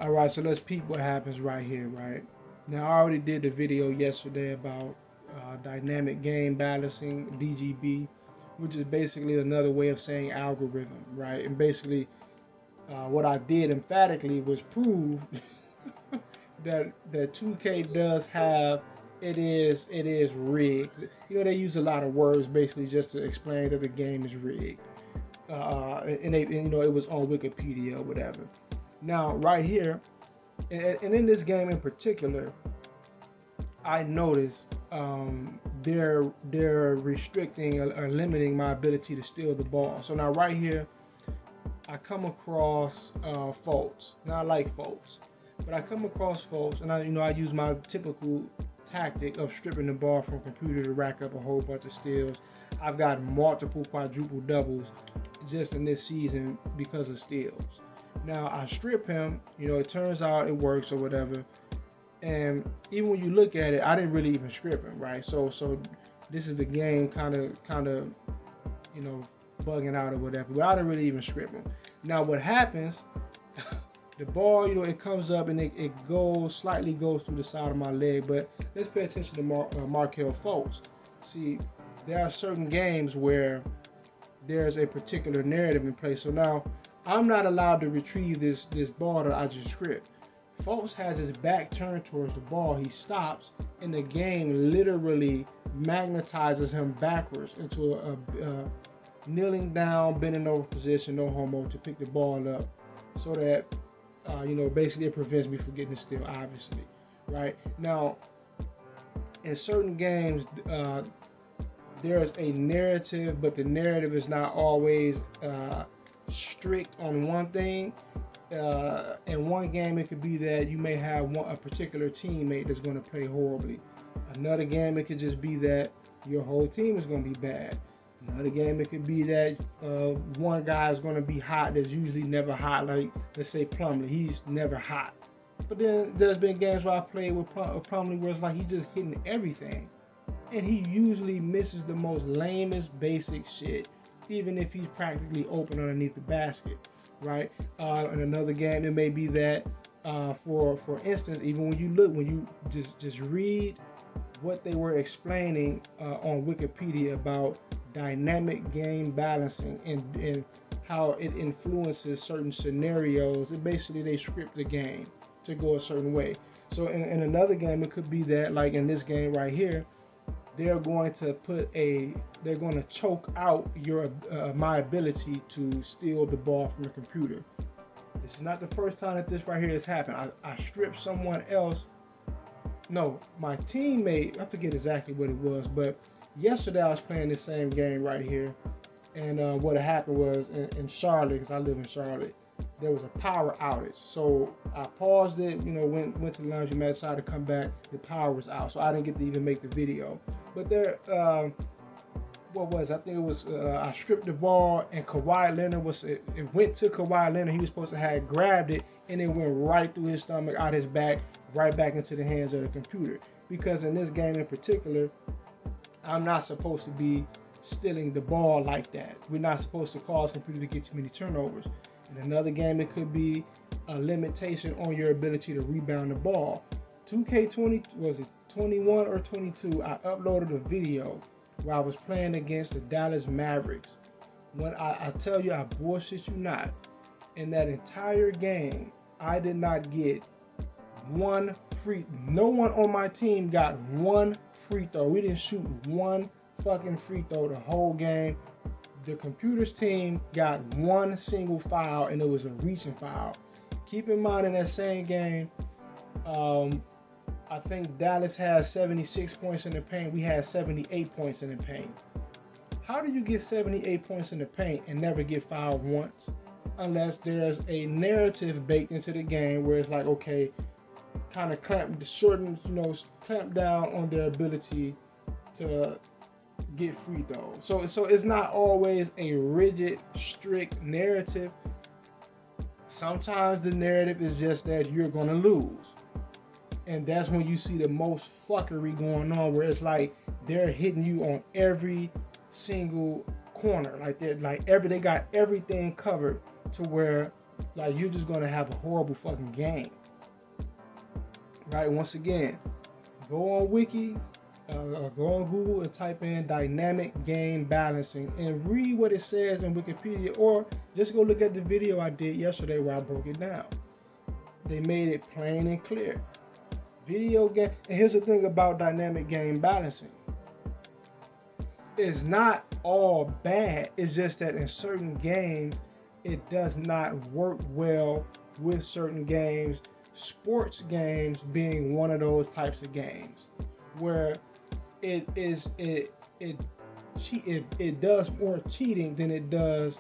All right, so let's peep what happens right here, right? Now, I already did the video yesterday about dynamic game balancing, DGB, which is basically another way of saying algorithm, right? And basically, what I did emphatically was prove that 2K does have, it is rigged. You know, they use a lot of words basically just to explain that the game is rigged. And you know, it was on Wikipedia or whatever. Now, right here, and in this game in particular, I noticed they're restricting or limiting my ability to steal the ball. So now right here, I come across faults. Now I like faults, but I come across faults, and I use my typical tactic of stripping the ball from computer to rack up a whole bunch of steals. I've got multiple quadruple doubles just in this season because of steals. Now I strip him, you know, it turns out it works or whatever. And even when you look at it, I didn't really even strip him, right? So this is the game kind of, you know, bugging out or whatever. But I didn't really even strip him. Now what happens, the ball, you know, it comes up and it slightly goes through the side of my leg. But let's pay attention to Markelle Fultz. See, there are certain games where there's a particular narrative in place. So now I'm not allowed to retrieve this ball that I just stripped. Fultz has his back turned towards the ball. He stops, and the game literally magnetizes him backwards into a kneeling down, bending over position, no homo, to pick the ball up, so that you know, basically it prevents me from getting the steal, obviously, right? Now, in certain games, there's a narrative, but the narrative is not always strict on one thing. In one game, it could be that you may have a particular teammate that's going to play horribly. Another game, it could just be that your whole team is going to be bad. Another game, it could be that one guy is going to be hot that's usually never hot, like, let's say Plumlee. He's never hot. But then there's been games where I played with Plumlee where it's like he's just hitting everything. And he usually misses the most lamest basic shit, even if he's practically open underneath the basket, right? In another game, it may be that, for instance, even when you just read what they were explaining on Wikipedia about dynamic game balancing and how it influences certain scenarios, and basically they script the game to go a certain way. So in another game, it could be that, like in this game right here, they're going to choke out my ability to steal the ball from the computer. This is not the first time that this right here has happened. I stripped someone else. No, my teammate, I forget exactly what it was, but yesterday I was playing this same game right here, and what happened was in Charlotte, because I live in Charlotte, there was a power outage. So I paused it, you know, went to the laundromat, decided to come back, the power was out, so I didn't get to even make the video. But there, what was it? I think it was, I stripped the ball, and Kawhi Leonard it went to Kawhi Leonard. He was supposed to have grabbed it, and it went right through his stomach, out his back, right back into the hands of the computer. Because in this game in particular, I'm not supposed to be stealing the ball like that. We're not supposed to cause computer to get too many turnovers. In another game, it could be a limitation on your ability to rebound the ball. 2K20, was it 21 or 22? I uploaded a video where I was playing against the Dallas Mavericks. When I tell you, I bullshit you not, in that entire game, I did not get no one on my team got one free throw. We didn't shoot one fucking free throw the whole game. The computer's team got one single foul, and it was a reaching foul. Keep in mind, in that same game, I think Dallas has 76 points in the paint. We had 78 points in the paint. How do you get 78 points in the paint and never get fouled once? Unless there's a narrative baked into the game where it's like, okay, kind of clamp down on their ability to get free throws. So it's not always a rigid, strict narrative. Sometimes the narrative is just that you're gonna lose, and that's when you see the most fuckery going on, where it's like they're hitting you on every single corner, they got everything covered to where like you're just gonna have a horrible fucking game. Right? Once again, go on Wiki, or go on Google and type in dynamic game balancing and read what it says in Wikipedia, or just go look at the video I did yesterday where I broke it down. They made it plain and clear. Video game, and here's the thing about dynamic game balancing. It's not all bad, it's just that in certain games, it does not work well with certain games. Sports games being one of those types of games where it does more cheating than it does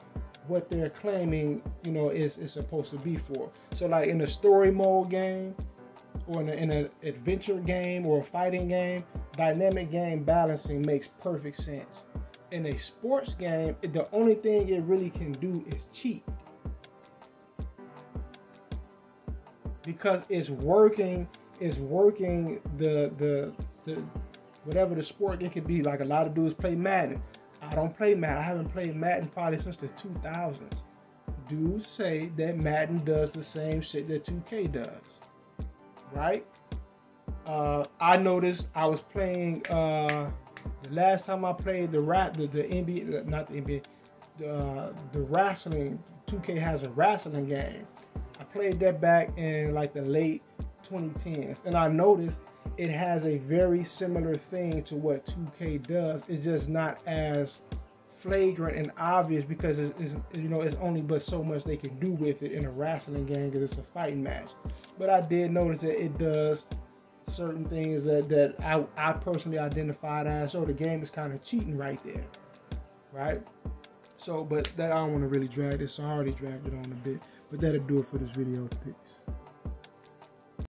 what they're claiming, you know, is supposed to be for. So like in a story mode game, or in an adventure game or a fighting game, dynamic game balancing makes perfect sense. In a sports game, the only thing it really can do is cheat, because it's working the whatever the sport. It could be like a lot of dudes play Madden. I don't play Madden. I haven't played Madden probably since the 2000s. Dudes say that Madden does the same shit that 2K does, right? I noticed I was playing the last time I played the NBA, not the NBA, the wrestling. 2K has a wrestling game. I played that back in like the late 2010s, and I noticed it has a very similar thing to what 2K does. It's just not as flagrant and obvious because it's you know, it's only but so much they can do with it in a wrestling game because it's a fighting match. But I did notice that it does certain things that I personally identified as, so the game is kind of cheating right there, right? So, but that I don't want to really drag this, so I already dragged it on a bit. But that'll do it for this video.